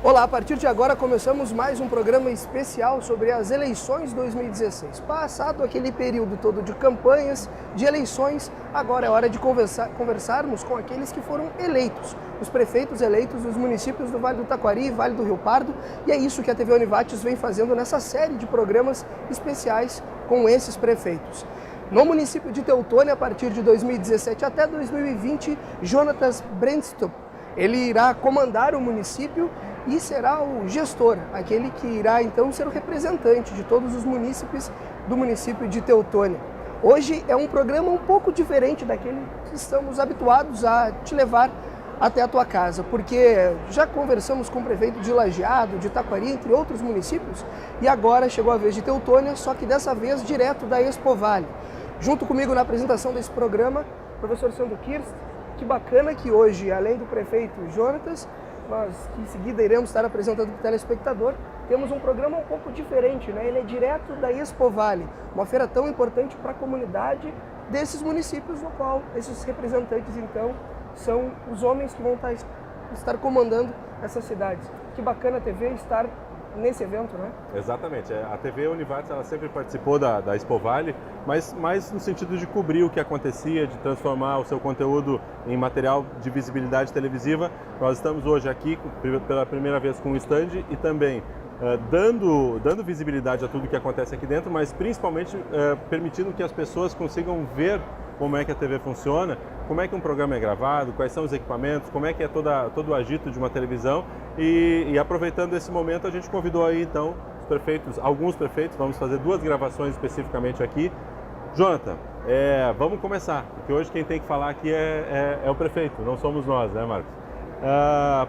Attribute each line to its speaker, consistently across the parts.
Speaker 1: Olá, a partir de agora começamos mais um programa especial sobre as eleições 2016. Passado aquele período todo de campanhas, de eleições, agora é hora de conversarmos com aqueles que foram eleitos, os prefeitos eleitos dos municípios do Vale do Taquari e Vale do Rio Pardo, e é isso que a TV Univates vem fazendo nessa série de programas especiais com esses prefeitos. No município de Teutônia, a partir de 2017 até 2020, Jonatas Brandstrup, ele irá comandar o município e será o gestor, aquele que irá então ser o representante de todos os munícipes do município de Teutônia. Hoje é um programa um pouco diferente daquele que estamos habituados a te levar até a tua casa, porque já conversamos com o prefeito de Lajeado, de Taquari, entre outros municípios, e agora chegou a vez de Teutônia, só que dessa vez direto da Expo Vale. Junto comigo na apresentação desse programa, o professor Sandro Kirst. Que bacana que hoje, além do prefeito Jonatas, nós que em seguida iremos estar apresentando para o telespectador, temos um programa um pouco diferente, né? Ele é direto da Expo Vale, uma feira tão importante para a comunidade desses municípios, no qual esses representantes, então, são os homens que vão estar comandando essas cidades. Que bacana a TV estar nesse evento, né?
Speaker 2: Exatamente. A TV Univates ela sempre participou da Expo Vale, mas mais no sentido de cobrir o que acontecia, de transformar o seu conteúdo em material de visibilidade televisiva. Nós estamos hoje aqui pela primeira vez com o stand e também dando visibilidade a tudo que acontece aqui dentro, mas principalmente permitindo que as pessoas consigam ver como é que a TV funciona, como é que um programa é gravado, quais são os equipamentos, como é que é todo o agito de uma televisão e aproveitando esse momento a gente convidou aí então os prefeitos, alguns prefeitos, vamos fazer duas gravações especificamente aqui. Jonathan, vamos começar, porque hoje quem tem que falar aqui é o prefeito, não somos nós, né, Marcos?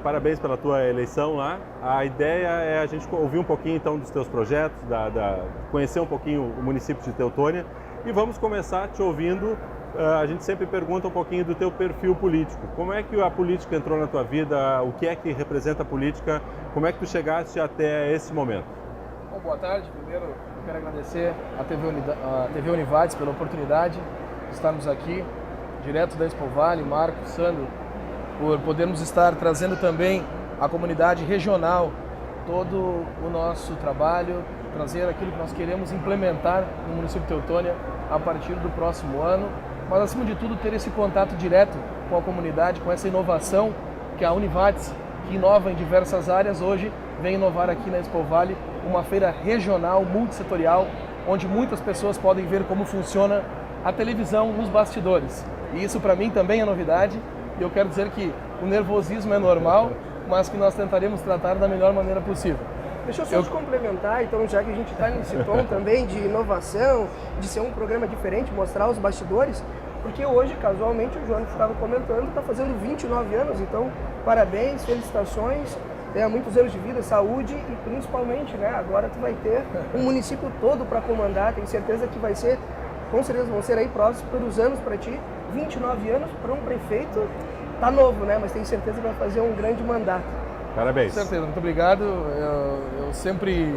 Speaker 2: Parabéns pela tua eleição lá. A ideia é a gente ouvir um pouquinho então dos teus projetos, conhecer um pouquinho o município de Teutônia e vamos começar te ouvindo. A gente sempre pergunta um pouquinho do teu perfil político. Como é que a política entrou na tua vida? O que é que representa a política? Como é que tu chegaste até esse momento?
Speaker 3: Bom, boa tarde. Primeiro, eu quero agradecer a TV Univates pela oportunidade de estarmos aqui, direto da Expo Vale, Marcos, Sandro, por podermos estar trazendo também a comunidade regional todo o nosso trabalho, trazer aquilo que nós queremos implementar no município de Teutônia a partir do próximo ano, mas acima de tudo ter esse contato direto com a comunidade, com essa inovação que a Univates, que inova em diversas áreas, hoje vem inovar aqui na Expo Vale, uma feira regional, multissetorial, onde muitas pessoas podem ver como funciona a televisão nos bastidores. E isso para mim também é novidade, e eu quero dizer que o nervosismo é normal, mas que nós tentaremos tratar da melhor maneira possível.
Speaker 1: Deixa eu só te complementar, então, já que a gente está nesse tom também de inovação, de ser um programa diferente, mostrar os bastidores, porque hoje, casualmente, o João estava comentando, está fazendo 29 anos, então, parabéns, felicitações, tenha muitos anos de vida, saúde e principalmente, né, agora tu vai ter um município todo para comandar, tenho certeza que vai ser, com certeza vão ser aí próximos anos para ti, 29 anos para um prefeito, tá novo, né, mas tenho certeza que vai fazer um grande mandato.
Speaker 2: Parabéns.
Speaker 3: Com certeza, muito obrigado. Eu sempre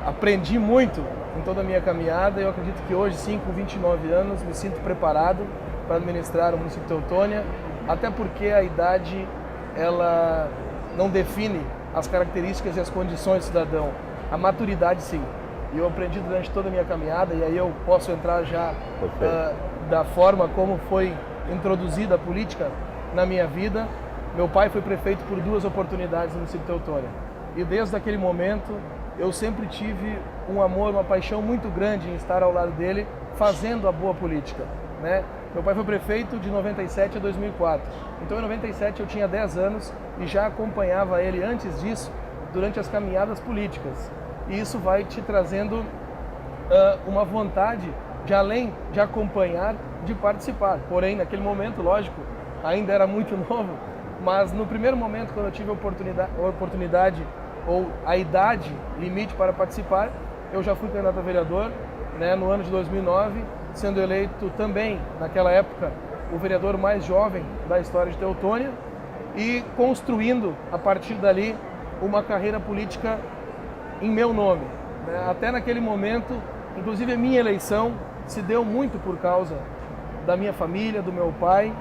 Speaker 3: aprendi muito em toda a minha caminhada e eu acredito que hoje, sim, com 29 anos, me sinto preparado para administrar o município de Teutônia, até porque a idade, ela não define as características e as condições do cidadão. A maturidade, sim. E eu aprendi durante toda a minha caminhada e aí eu posso entrar já da forma como foi introduzida a política na minha vida. Meu pai foi prefeito por 2 oportunidades no município de Teutônia. E desde aquele momento eu sempre tive um amor, uma paixão muito grande em estar ao lado dele, fazendo a boa política, né? Meu pai foi prefeito de 97 a 2004. Então em 97 eu tinha 10 anos e já acompanhava ele antes disso, durante as caminhadas políticas. E isso vai te trazendo uma vontade de, além de acompanhar, de participar. Porém, naquele momento, lógico, ainda era muito novo, mas no primeiro momento, quando eu tive a oportunidade ou a idade limite para participar, eu já fui candidato a vereador, né, no ano de 2009, sendo eleito também, naquela época, o vereador mais jovem da história de Teutônia e construindo, a partir dali, uma carreira política em meu nome, né? Até naquele momento, inclusive a minha eleição se deu muito por causa da minha família, do meu pai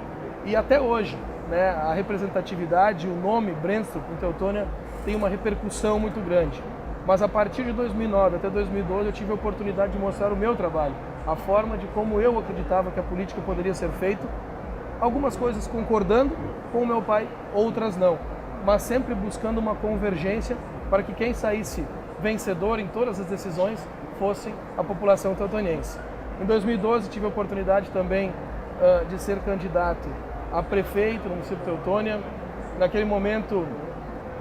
Speaker 3: e até hoje, né, a representatividade, o nome Brandstrup em Teutônia tem uma repercussão muito grande. Mas a partir de 2009 até 2012 eu tive a oportunidade de mostrar o meu trabalho, a forma de como eu acreditava que a política poderia ser feita, algumas coisas concordando com o meu pai, outras não, mas sempre buscando uma convergência para que quem saísse vencedor em todas as decisões fosse a população teutoniense. Em 2012 tive a oportunidade também de ser candidato a prefeito no município de Teutônia, naquele momento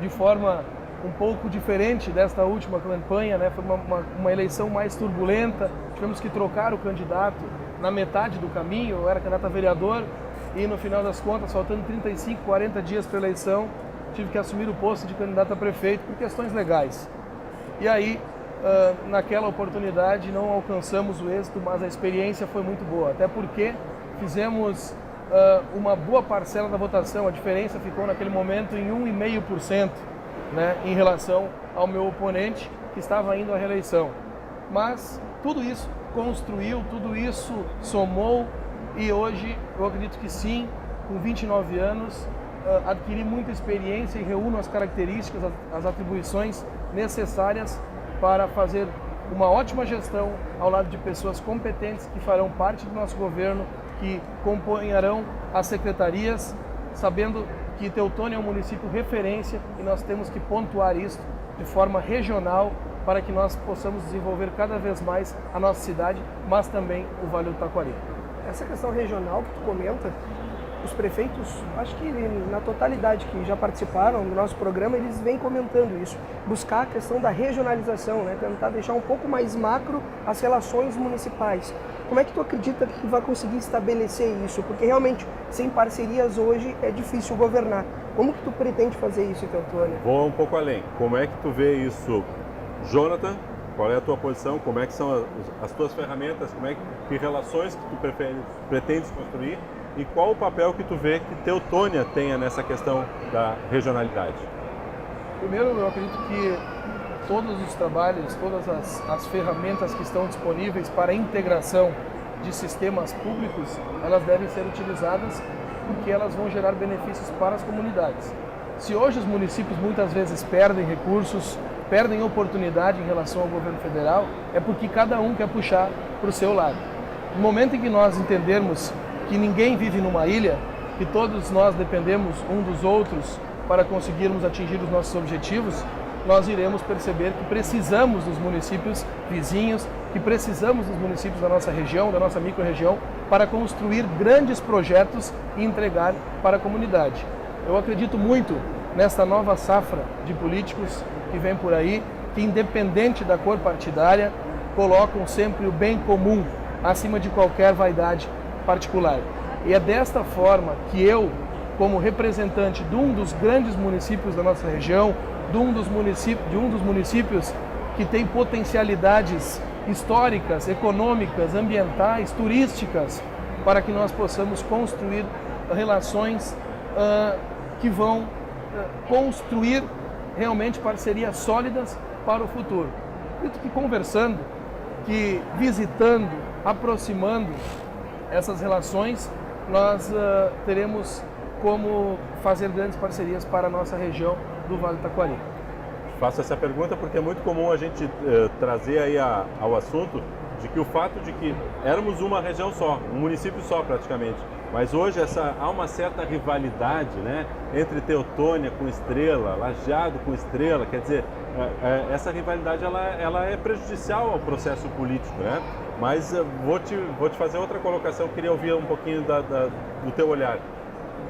Speaker 3: de forma um pouco diferente desta última campanha, né? Foi uma eleição mais turbulenta, tivemos que trocar o candidato na metade do caminho, eu era candidato a vereador e no final das contas, faltando 35, 40 dias para a eleição, tive que assumir o posto de candidato a prefeito por questões legais. E aí, naquela oportunidade, não alcançamos o êxito, mas a experiência foi muito boa, até porque fizemos uma boa parcela da votação, a diferença ficou naquele momento em 1,5%, né, em relação ao meu oponente que estava indo à reeleição. Mas tudo isso construiu, tudo isso somou e hoje eu acredito que sim, com 29 anos, adquiri muita experiência e reúno as características, as atribuições necessárias para fazer uma ótima gestão ao lado de pessoas competentes que farão parte do nosso governo, que componharão as secretarias, sabendo que Teutônia é um município referência e nós temos que pontuar isso de forma regional para que nós possamos desenvolver cada vez mais a nossa cidade, mas também o Vale do Taquari.
Speaker 1: Essa questão regional que tu comenta, os prefeitos, acho que na totalidade que já participaram do nosso programa, eles vêm comentando isso, buscar a questão da regionalização, né? Tentar deixar um pouco mais macro as relações municipais. Como é que tu acredita que vai conseguir estabelecer isso? Porque realmente, sem parcerias hoje, é difícil governar. Como que tu pretende fazer isso, Teutônia?
Speaker 2: Vou um pouco além. Como é que tu vê isso, Jonathan? Qual é a tua posição? Como é que são as tuas ferramentas? Que relações que tu pretendes construir? E qual o papel que tu vê que Teutônia tenha nessa questão da regionalidade?
Speaker 3: Primeiro, eu acredito que todos os trabalhos, todas as ferramentas que estão disponíveis para a integração de sistemas públicos, elas devem ser utilizadas porque elas vão gerar benefícios para as comunidades. Se hoje os municípios muitas vezes perdem recursos, perdem oportunidade em relação ao governo federal, é porque cada um quer puxar para o seu lado. No momento em que nós entendermos que ninguém vive numa ilha, que todos nós dependemos um dos outros para conseguirmos atingir os nossos objetivos, nós iremos perceber que precisamos dos municípios vizinhos, que precisamos dos municípios da nossa região, da nossa micro-região, para construir grandes projetos e entregar para a comunidade. Eu acredito muito nessa nova safra de políticos que vem por aí, que independente da cor partidária, colocam sempre o bem comum acima de qualquer vaidade particular. E é desta forma que eu, como representante de um dos grandes municípios da nossa região, de um dos municípios que tem potencialidades históricas, econômicas, ambientais, turísticas, para que nós possamos construir relações que vão construir realmente parcerias sólidas para o futuro. Acredito que conversando, que visitando, aproximando essas relações, nós teremos como fazer grandes parcerias para a nossa região do Vale do Taquari.
Speaker 2: Faço essa pergunta porque é muito comum a gente trazer aí ao assunto de que o fato de que éramos uma região só, um município só praticamente, mas hoje há uma certa rivalidade, né, entre Teutônia com Estrela, Lajeado com Estrela, quer dizer, essa rivalidade ela é prejudicial ao processo político, né? Mas vou te fazer outra colocação, queria ouvir um pouquinho do teu olhar.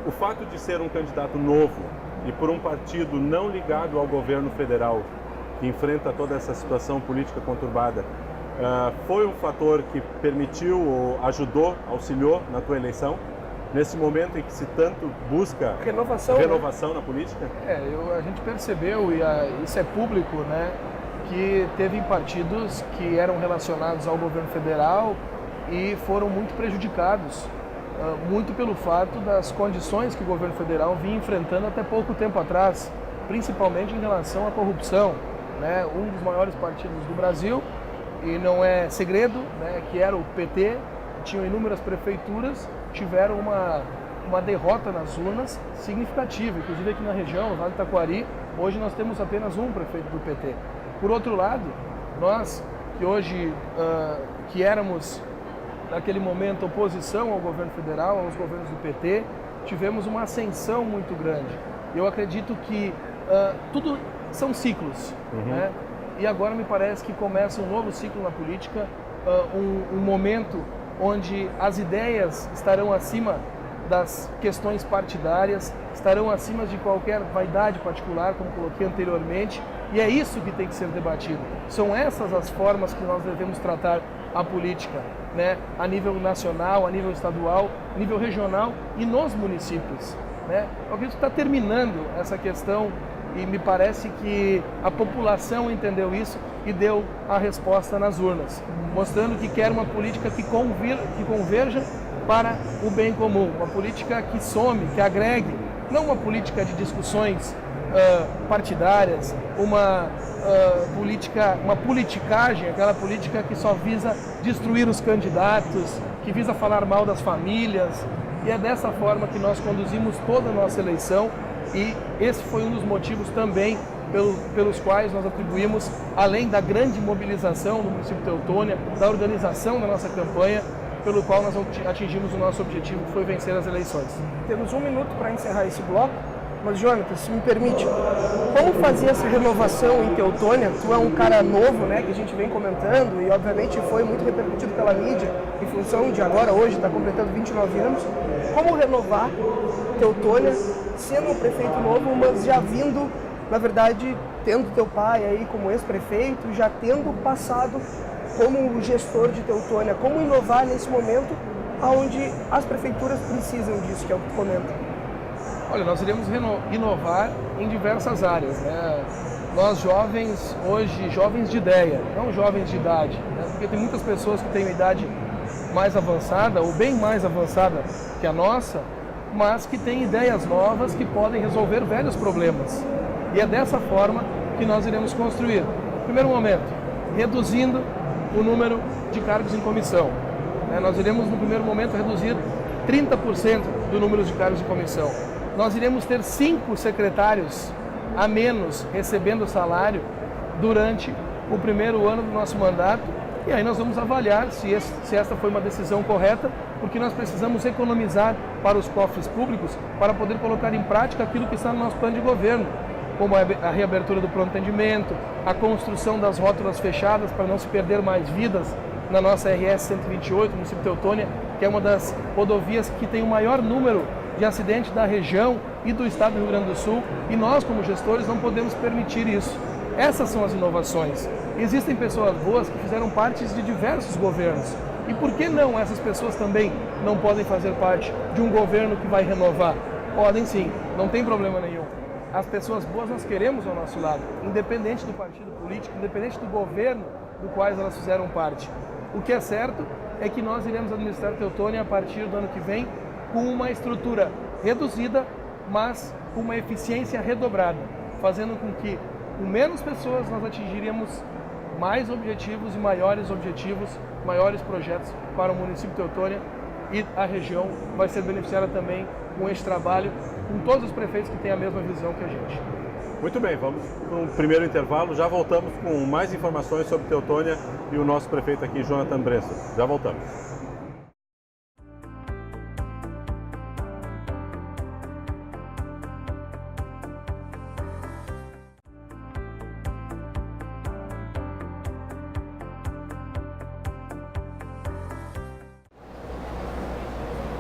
Speaker 2: O fato de ser um candidato novo e por um partido não ligado ao governo federal, que enfrenta toda essa situação política conturbada, foi um fator que permitiu, ou ajudou, auxiliou na tua eleição, nesse momento em que se tanto busca renovação né? Na política?
Speaker 3: A gente percebeu, e isso é público, né, que teve partidos que eram relacionados ao governo federal e foram muito prejudicados, muito pelo fato das condições que o governo federal vinha enfrentando até pouco tempo atrás, principalmente em relação à corrupção, né, um dos maiores partidos do Brasil, e não é segredo, né, que era o PT, que tinham inúmeras prefeituras, tiveram uma derrota nas urnas significativa, inclusive aqui na região, no Vale do Taquari, Hoje nós temos apenas um prefeito do PT. Por outro lado, nós que hoje, que éramos naquele momento oposição ao governo federal, aos governos do PT, tivemos uma ascensão muito grande. Eu acredito que tudo são ciclos, né? E agora me parece que começa um novo ciclo na política, um momento onde as ideias estarão acima das questões partidárias, estarão acima de qualquer vaidade particular, como coloquei anteriormente, e é isso que tem que ser debatido. São essas as formas que nós devemos tratar a política, né? A nível nacional, a nível estadual, a nível regional e nos municípios, né? Eu acredito que está terminando essa questão e me parece que a população entendeu isso e deu a resposta nas urnas, mostrando que quer uma política que converja para o bem comum, uma política que some, que agregue, não uma política de discussões partidárias, uma politicagem, aquela política que só visa destruir os candidatos, que visa falar mal das famílias, e é dessa forma que nós conduzimos toda a nossa eleição, e esse foi um dos motivos também pelos quais nós atribuímos, além da grande mobilização no município de Teutônia, da organização da nossa campanha, pelo qual nós atingimos o nosso objetivo, que foi vencer as eleições.
Speaker 1: Temos 1 minuto para encerrar esse bloco, mas Jonathan, se me permite, como fazer essa renovação em Teutônia? Tu é um cara novo, né, que a gente vem comentando e obviamente foi muito repercutido pela mídia em função de agora, hoje, está completando 29 anos. Como renovar Teutônia sendo um prefeito novo, mas já vindo, na verdade, tendo teu pai aí como ex-prefeito, já tendo passado como gestor de Teutônia, como inovar nesse momento onde as prefeituras precisam disso, que é o que tu comenta?
Speaker 3: Olha, nós iremos inovar em diversas áreas, né? Nós jovens, hoje, jovens de ideia, não jovens de idade, né? Porque tem muitas pessoas que têm uma idade mais avançada, ou bem mais avançada que a nossa, mas que têm ideias novas que podem resolver velhos problemas. E é dessa forma que nós iremos construir. Primeiro momento, reduzindo o número de cargos em comissão. Nós iremos, no primeiro momento, reduzir 30% do número de cargos em comissão. Nós iremos ter 5 secretários a menos recebendo salário durante o primeiro ano do nosso mandato, e aí nós vamos avaliar se esta foi uma decisão correta, porque nós precisamos economizar para os cofres públicos para poder colocar em prática aquilo que está no nosso plano de governo, como a reabertura do pronto atendimento, a construção das rótulas fechadas para não se perder mais vidas na nossa RS 128, no município de Teutônia, que é uma das rodovias que tem o maior número de acidentes da região e do estado do Rio Grande do Sul, e nós, como gestores, não podemos permitir isso. Essas são as inovações. Existem pessoas boas que fizeram parte de diversos governos, e por que não essas pessoas também não podem fazer parte de um governo que vai renovar? Podem sim, não tem problema nenhum. As pessoas boas nós queremos ao nosso lado, independente do partido político, independente do governo do quais elas fizeram parte. O que é certo é que nós iremos administrar Teutônia a partir do ano que vem com uma estrutura reduzida, mas com uma eficiência redobrada, fazendo com que com menos pessoas nós atingiríamos mais objetivos e maiores projetos para o município de Teutônia, e a região vai ser beneficiada também com este trabalho, com todos os prefeitos que têm a mesma visão que a gente.
Speaker 2: Muito bem, vamos para um primeiro intervalo, já voltamos com mais informações sobre Teutônia e o nosso prefeito aqui, Jonathan Bressa. Já voltamos.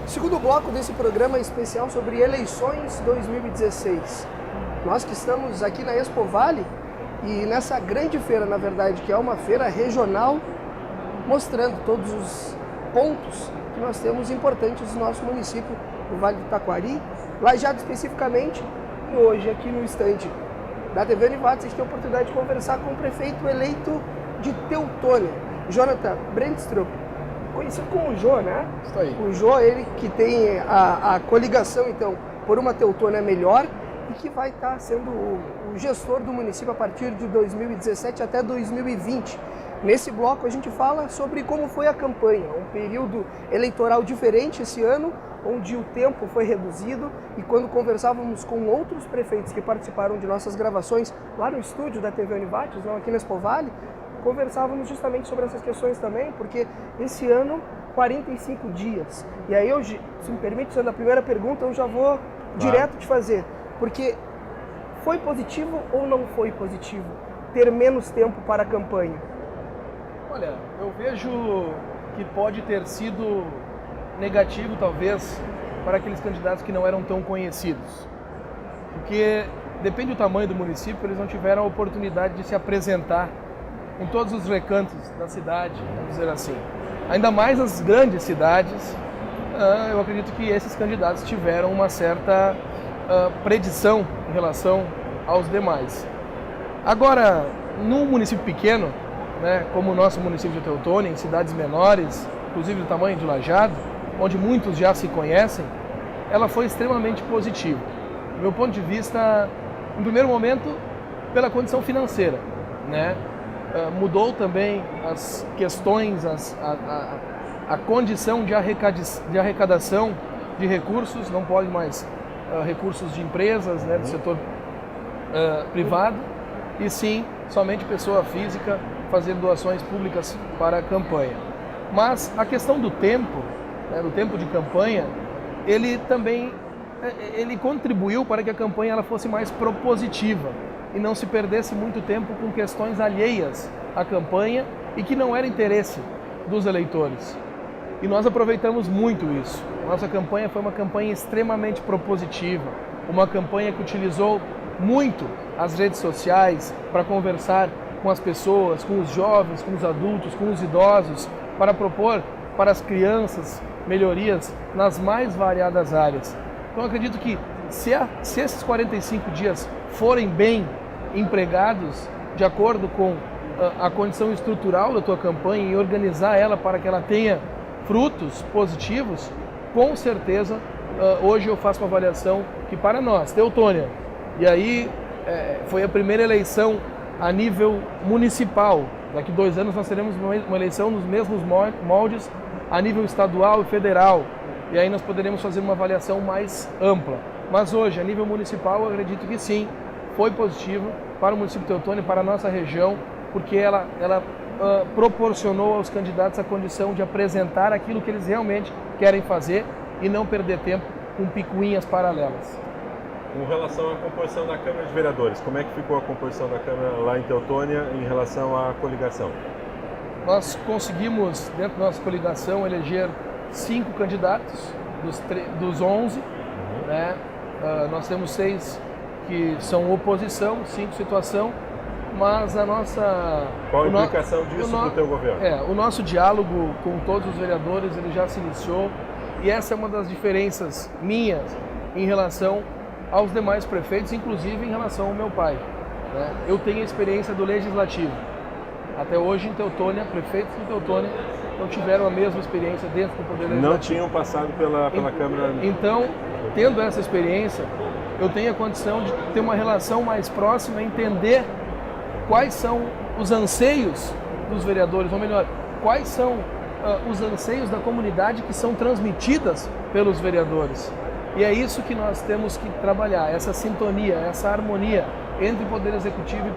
Speaker 1: Segundo bloco desse programa especial sobre eleições 2016. Nós que estamos aqui na Expo Vale e nessa grande feira, na verdade, que é uma feira regional, mostrando todos os pontos que nós temos importantes no nosso município, no Vale do Taquari, Lajeado especificamente, e hoje aqui no estande da TV Univates a gente tem a oportunidade de conversar com o prefeito eleito de Teutônia, Jonathan Brandstrup, conhecido como o Jô, né?
Speaker 3: Isso aí.
Speaker 1: O Jô, ele que tem a coligação, então, por uma Teutônia melhor, e que vai estar sendo o gestor do município a partir de 2017 até 2020. Nesse bloco a gente fala sobre como foi a campanha, um período eleitoral diferente esse ano, onde o tempo foi reduzido, e quando conversávamos com outros prefeitos que participaram de nossas gravações lá no estúdio da TV Univates, não aqui na Expo Vale, conversávamos justamente sobre essas questões também, porque esse ano 45 dias. E aí eu, se me permite, sendo a primeira pergunta, eu já vou direto te fazer, porque foi positivo ou não foi positivo ter menos tempo para a campanha?
Speaker 3: Olha, eu vejo que pode ter sido negativo, talvez, para aqueles candidatos que não eram tão conhecidos. Porque depende do tamanho do município, eles não tiveram a oportunidade de se apresentar em todos os recantos da cidade, vamos dizer assim. Ainda mais as grandes cidades, eu acredito que esses candidatos tiveram uma certa predição em relação aos demais. Agora, num município pequeno, né, como o nosso município de Teutônia, em cidades menores, inclusive do tamanho de Lajeado, onde muitos já se conhecem, ela foi extremamente positiva. Do meu ponto de vista, no primeiro momento, pela condição financeira, né? Mudou também as questões, a condição de arrecadação de recursos, não pode mais recursos de empresas, né, do setor privado, e sim somente pessoa física fazer doações públicas para a campanha. Mas a questão do tempo, né, do tempo de campanha, ele também contribuiu para que a campanha ela fosse mais propositiva e não se perdesse muito tempo com questões alheias à campanha e que não era interesse dos eleitores. E nós aproveitamos muito isso. Nossa campanha foi uma campanha extremamente propositiva, uma campanha que utilizou muito as redes sociais para conversar com as pessoas, com os jovens, com os adultos, com os idosos, para propor para as crianças melhorias nas mais variadas áreas. Então, eu acredito que se esses 45 dias forem bem empregados, de acordo com a condição estrutural da tua campanha e organizar ela para que ela tenha frutos positivos, com certeza, hoje eu faço uma avaliação que para nós, Teutônia, e aí foi a primeira eleição a nível municipal, daqui 2 anos nós teremos uma eleição nos mesmos moldes a nível estadual e federal, e aí nós poderemos fazer uma avaliação mais ampla. Mas hoje, a nível municipal, eu acredito que sim, foi positivo para o município de Teutônia, para a nossa região, porque ela proporcionou aos candidatos a condição de apresentar aquilo que eles realmente querem fazer e não perder tempo com picuinhas paralelas.
Speaker 2: Com relação à composição da Câmara de Vereadores, como é que ficou a composição da Câmara lá em Teutônia em relação à coligação?
Speaker 3: Nós conseguimos, dentro da nossa coligação, eleger 5 candidatos dos 11, né? Nós temos 6 que são oposição, 5 situação, mas a nossa...
Speaker 2: Qual a implicação disso para o teu governo?
Speaker 3: O nosso diálogo com todos os vereadores ele já se iniciou, e essa é uma das diferenças minhas em relação aos demais prefeitos, inclusive em relação ao meu pai, né? Eu tenho a experiência do Legislativo. Até hoje em Teutônia, prefeitos de Teutônia não tiveram a mesma experiência dentro do Poder Legislativo.
Speaker 2: Não tinham passado pela Câmara...
Speaker 3: Então, tendo essa experiência, eu tenho a condição de ter uma relação mais próxima, entender quais são os anseios dos vereadores, ou melhor, quais são os anseios da comunidade que são transmitidas pelos vereadores. E é isso que nós temos que trabalhar, essa sintonia, essa harmonia entre Poder Executivo e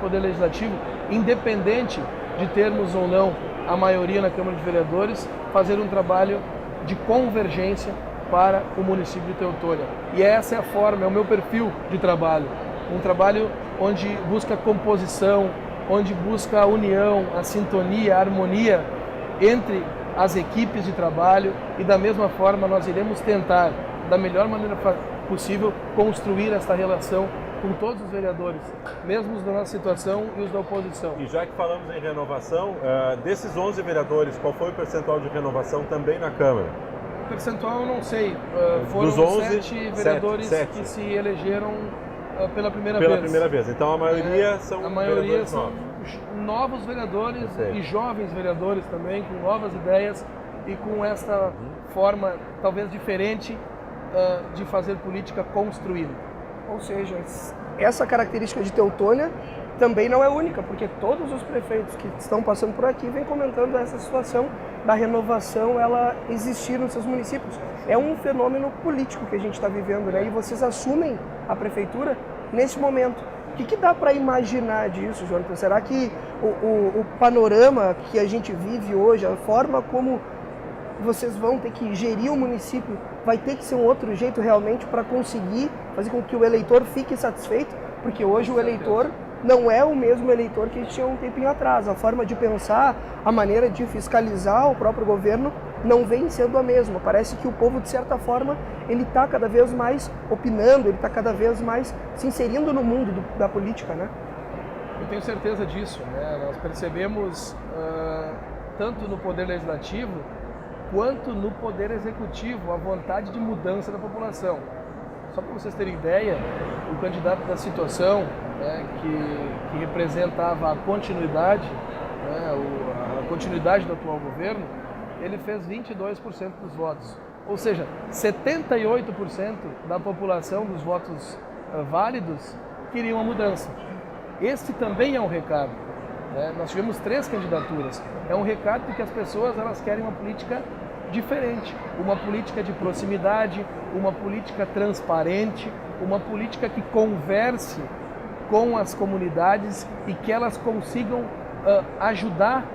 Speaker 3: Poder Legislativo, independente de termos ou não a maioria na Câmara de Vereadores, fazer um trabalho de convergência para o município de Teutônia. E essa é a forma, é o meu perfil de trabalho. Um trabalho onde busca composição, onde busca a união, a sintonia, a harmonia entre as equipes de trabalho, e da mesma forma nós iremos tentar, da melhor maneira possível, construir esta relação com todos os vereadores, mesmo os da nossa situação e os da oposição.
Speaker 2: E já que falamos em renovação, desses 11 vereadores, qual foi o percentual de renovação também na Câmara?
Speaker 3: O percentual eu não sei, foram
Speaker 2: dos 11,
Speaker 3: 7 vereadores
Speaker 2: 7.
Speaker 3: que se elegeram pela primeira vez.
Speaker 2: Então a maioria são vereadores
Speaker 3: novos vereadores e jovens vereadores também, com novas ideias e com esta forma talvez diferente de fazer política construída.
Speaker 1: Ou seja, essa característica de Teutônia também não é única, porque todos os prefeitos que estão passando por aqui vêm comentando essa situação da renovação ela existir nos seus municípios. É um fenômeno político que a gente está vivendo, né? E vocês assumem a prefeitura nesse momento. O que dá para imaginar disso, Jonathan? Será que o panorama que a gente vive hoje, a forma como vocês vão ter que gerir o município, vai ter que ser um outro jeito realmente para conseguir fazer com que o eleitor fique satisfeito? Porque hoje o eleitor não é o mesmo eleitor que tinha um tempinho atrás. A forma de pensar, a maneira de fiscalizar o próprio governo não vem sendo a mesma. Parece que o povo, de certa forma, ele está cada vez mais opinando, ele está cada vez mais se inserindo no mundo da política, né?
Speaker 3: Eu tenho certeza disso, né? Nós percebemos, tanto no Poder Legislativo, quanto no Poder Executivo, a vontade de mudança da população. Só para vocês terem ideia, o candidato da situação, né, que representava a continuidade, né, a continuidade do atual governo, ele fez 22% dos votos. Ou seja, 78% da população dos votos válidos queriam a mudança. Este também é um recado. Né? Nós tivemos 3 candidaturas. É um recado de que as pessoas elas querem uma política diferente, uma política de proximidade, uma política transparente, uma política que converse com as comunidades e que elas consigam ajudar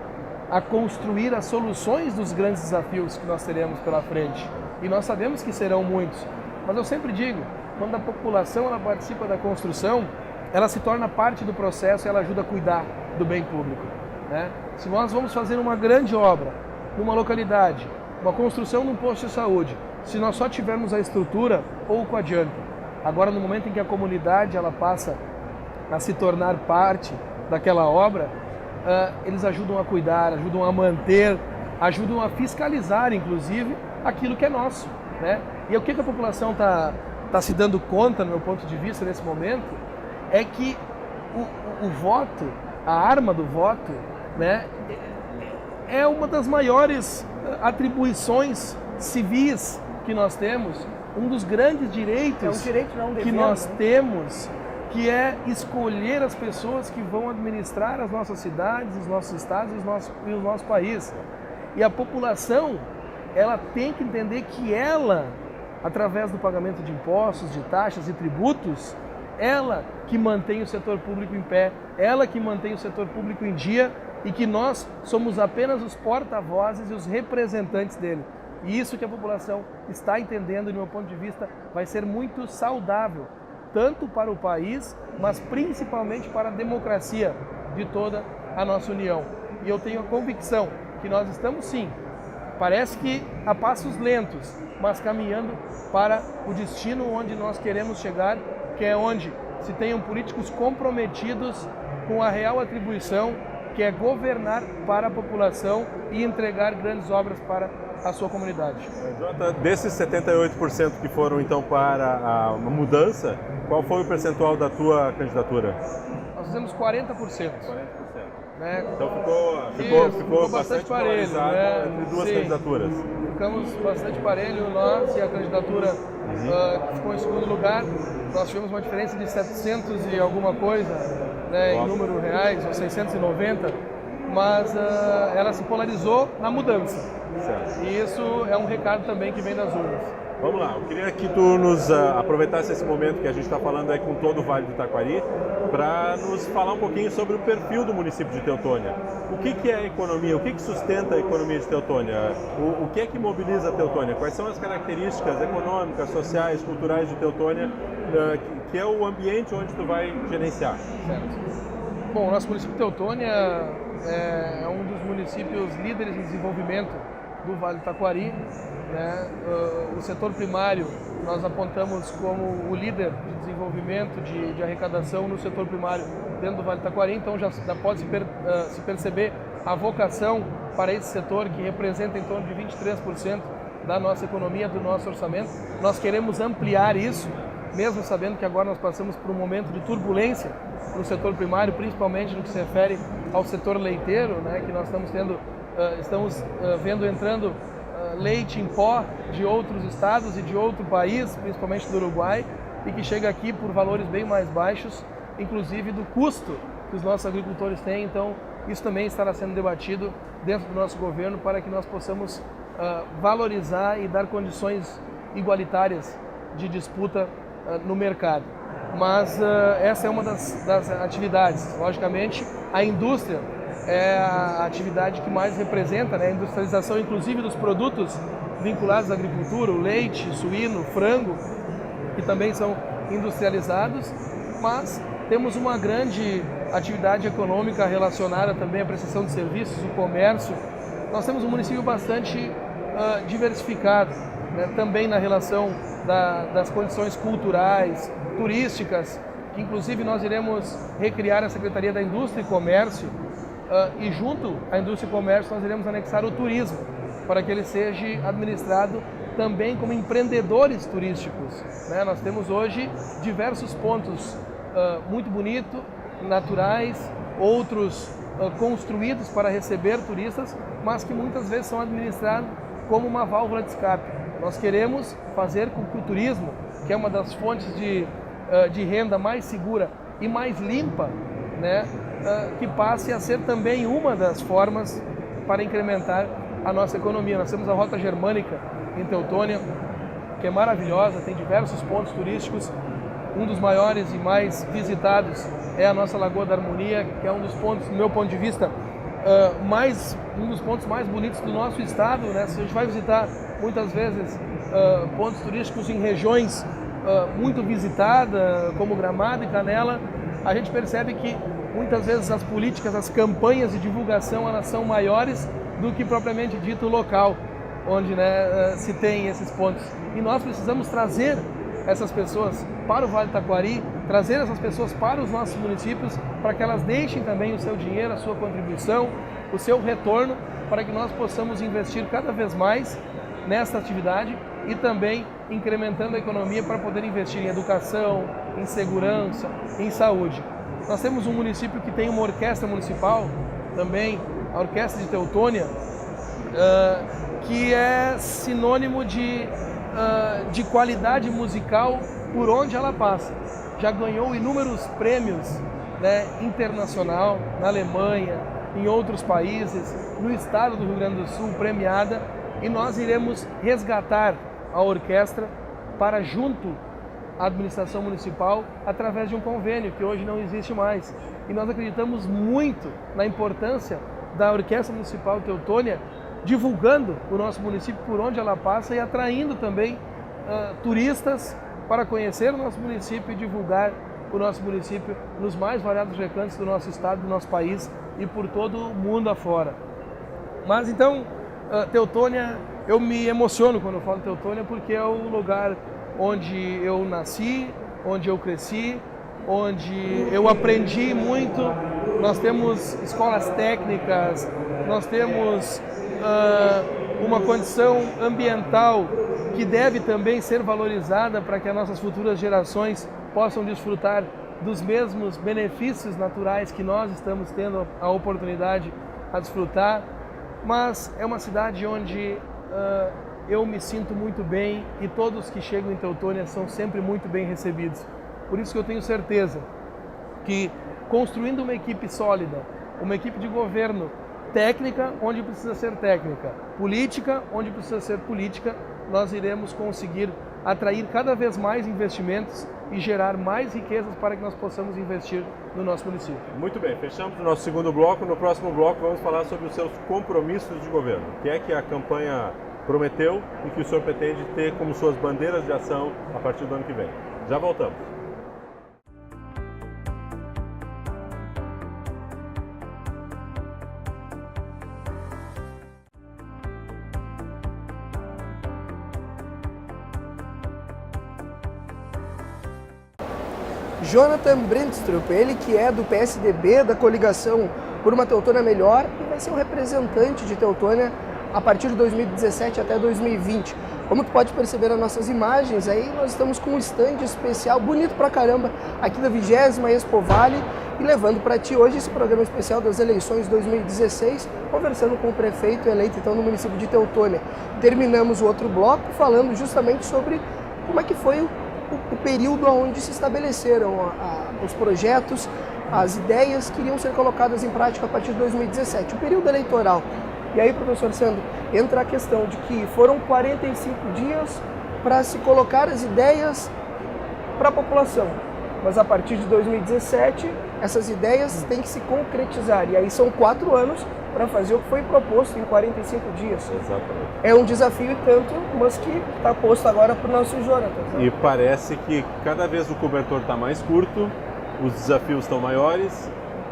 Speaker 3: a construir as soluções dos grandes desafios que nós teremos pela frente. E nós sabemos que serão muitos, mas eu sempre digo, quando a população ela participa da construção, ela se torna parte do processo e ela ajuda a cuidar do bem público. Né? Se nós vamos fazer uma grande obra numa localidade, uma construção num posto de saúde, se nós só tivermos a estrutura, pouco adianta. Agora, no momento em que a comunidade ela passa a se tornar parte daquela obra, eles ajudam a cuidar, ajudam a manter, ajudam a fiscalizar, inclusive, aquilo que é nosso. Né? E o que a população está se dando conta, no meu ponto de vista, nesse momento, é que o voto, a arma do voto, né, é uma das maiores atribuições civis que nós temos, um dos grandes direitos que nós temos, que é escolher as pessoas que vão administrar as nossas cidades, os nossos estados e o nosso país. E a população, ela tem que entender que ela, através do pagamento de impostos, de taxas e tributos, ela que mantém o setor público em pé, ela que mantém o setor público em dia e que nós somos apenas os porta-vozes e os representantes dele. E isso que a população está entendendo, do meu ponto de vista, vai ser muito saudável, tanto para o país, mas principalmente para a democracia de toda a nossa União. E eu tenho a convicção que nós estamos sim, parece que a passos lentos, mas caminhando para o destino onde nós queremos chegar, que é onde se tenham políticos comprometidos com a real atribuição, que é governar para a população e entregar grandes obras para a sua comunidade.
Speaker 2: Jota, desses 78% que foram então para a mudança, qual foi o percentual da tua candidatura?
Speaker 3: Nós fizemos 40%. Né?
Speaker 2: Então ficou bastante parelho, né? Entre duas candidaturas.
Speaker 3: Ficamos bastante parelho, nós e a candidatura que ficou em segundo lugar. Nós tivemos uma diferença de 700 e alguma coisa, né, em número reais, ou 690, mas ela se polarizou na mudança.
Speaker 2: Certo.
Speaker 3: E isso é um recado também que vem das urnas.
Speaker 2: Vamos lá, eu queria que tu nos aproveitasse esse momento que a gente está falando aí com todo o Vale do Taquari para nos falar um pouquinho sobre o perfil do município de Teutônia. O que é a economia? O que sustenta a economia de Teutônia? O que é que mobiliza a Teutônia? Quais são as características econômicas, sociais, culturais de Teutônia, que é o ambiente onde tu vai gerenciar?
Speaker 3: Certo. Bom, o nosso município de Teutônia é um dos municípios líderes em desenvolvimento do Vale do Taquari. Né? O setor primário nós apontamos como o líder de desenvolvimento, de arrecadação no setor primário dentro do Vale do Taquari, então já pode se perceber a vocação para esse setor que representa em torno de 23% da nossa economia, do nosso orçamento. Nós queremos ampliar isso, mesmo sabendo que agora nós passamos por um momento de turbulência no setor primário, principalmente no que se refere ao setor leiteiro, né? Que nós estamos vendo entrando leite em pó de outros estados e de outro país, principalmente do Uruguai, e que chega aqui por valores bem mais baixos, inclusive do custo que os nossos agricultores têm. Então, isso também estará sendo debatido dentro do nosso governo para que nós possamos valorizar e dar condições igualitárias de disputa no mercado. Mas essa é uma das atividades. Logicamente, a indústria é a atividade que mais representa, né, a industrialização, inclusive dos produtos vinculados à agricultura, o leite, suíno, frango, que também são industrializados, mas temos uma grande atividade econômica relacionada também à prestação de serviços, o comércio. Nós temos um município bastante diversificado, né, também na relação das condições culturais, turísticas, que inclusive nós iremos recriar a Secretaria da Indústria e Comércio, e junto à Indústria e Comércio nós iremos anexar o turismo, para que ele seja administrado também como empreendedores turísticos, né? Nós temos hoje diversos pontos muito bonitos, naturais, outros construídos para receber turistas, mas que muitas vezes são administrados como uma válvula de escape. Nós queremos fazer com que o turismo, que é uma das fontes de renda mais segura e mais limpa, né, que passe a ser também uma das formas para incrementar a nossa economia. Nós temos a Rota Germânica em Teutônia, que é maravilhosa, tem diversos pontos turísticos. Um dos maiores e mais visitados é a nossa Lagoa da Harmonia, que é um dos pontos, do meu ponto de vista, um dos pontos mais bonitos do nosso estado, né? Se a gente vai visitar muitas vezes pontos turísticos em regiões muito visitadas, como Gramado e Canela, a gente percebe que muitas vezes as políticas, as campanhas de divulgação, elas são maiores do que propriamente dito o local onde, né, se tem esses pontos. E nós precisamos trazer essas pessoas para o Vale do Taquari, trazer essas pessoas para os nossos municípios, para que elas deixem também o seu dinheiro, a sua contribuição, o seu retorno, para que nós possamos investir cada vez mais nessa atividade e também incrementando a economia para poder investir em educação, em segurança, em saúde. Nós temos um município que tem uma orquestra municipal, também a Orquestra de Teutônia, que é sinônimo de qualidade musical por onde ela passa. Já ganhou inúmeros prêmios, né, internacional, na Alemanha, em outros países, no estado do Rio Grande do Sul, premiada, e nós iremos resgatar a orquestra para junto à administração municipal através de um convênio que hoje não existe mais. E nós acreditamos muito na importância da Orquestra Municipal Teutônia divulgando o nosso município por onde ela passa e atraindo também turistas para conhecer o nosso município e divulgar o nosso município nos mais variados recantos do nosso estado, do nosso país e por todo o mundo afora. Mas então, Teutônia, eu me emociono quando eu falo Teutônia porque é o lugar onde eu nasci, onde eu cresci, onde eu aprendi muito. Nós temos escolas técnicas, nós temos uma condição ambiental que deve também ser valorizada para que as nossas futuras gerações possam desfrutar dos mesmos benefícios naturais que nós estamos tendo a oportunidade a desfrutar. Mas é uma cidade onde eu me sinto muito bem e todos que chegam em Teutônia são sempre muito bem recebidos. Por isso que eu tenho certeza que construindo uma equipe sólida, uma equipe de governo técnica onde precisa ser técnica, política onde precisa ser política, nós iremos conseguir atrair cada vez mais investimentos e gerar mais riquezas para que nós possamos investir no nosso município.
Speaker 2: Muito bem, fechamos o nosso segundo bloco. No próximo bloco vamos falar sobre os seus compromissos de governo. O que é que a campanha prometeu e que o senhor pretende ter como suas bandeiras de ação a partir do ano que vem. Já voltamos.
Speaker 1: Jonathan Brandstrup, ele que é do PSDB, da coligação por uma Teutônia Melhor, e vai ser o representante de Teutônia a partir de 2017 até 2020. Como tu pode perceber nas nossas imagens, aí nós estamos com um stand especial, bonito pra caramba, aqui da 20ª Expovale, e levando para ti hoje esse programa especial das eleições 2016, conversando com o prefeito eleito então no município de Teutônia. Terminamos o outro bloco falando justamente sobre como é que foi o período onde se estabeleceram os projetos as ideias que iriam ser colocadas em prática a partir de 2017, o período eleitoral. E aí, professor Sandro, entra a questão de que foram 45 dias para se colocar as ideias para a população, mas a partir de 2017 essas ideias têm que se concretizar, e aí são 4 anos para fazer o que foi proposto em 45 dias.
Speaker 2: Exatamente.
Speaker 1: É um desafio e tanto, mas que está posto agora para o nosso Jonathan.
Speaker 2: E parece que cada vez o cobertor está mais curto, os desafios estão maiores,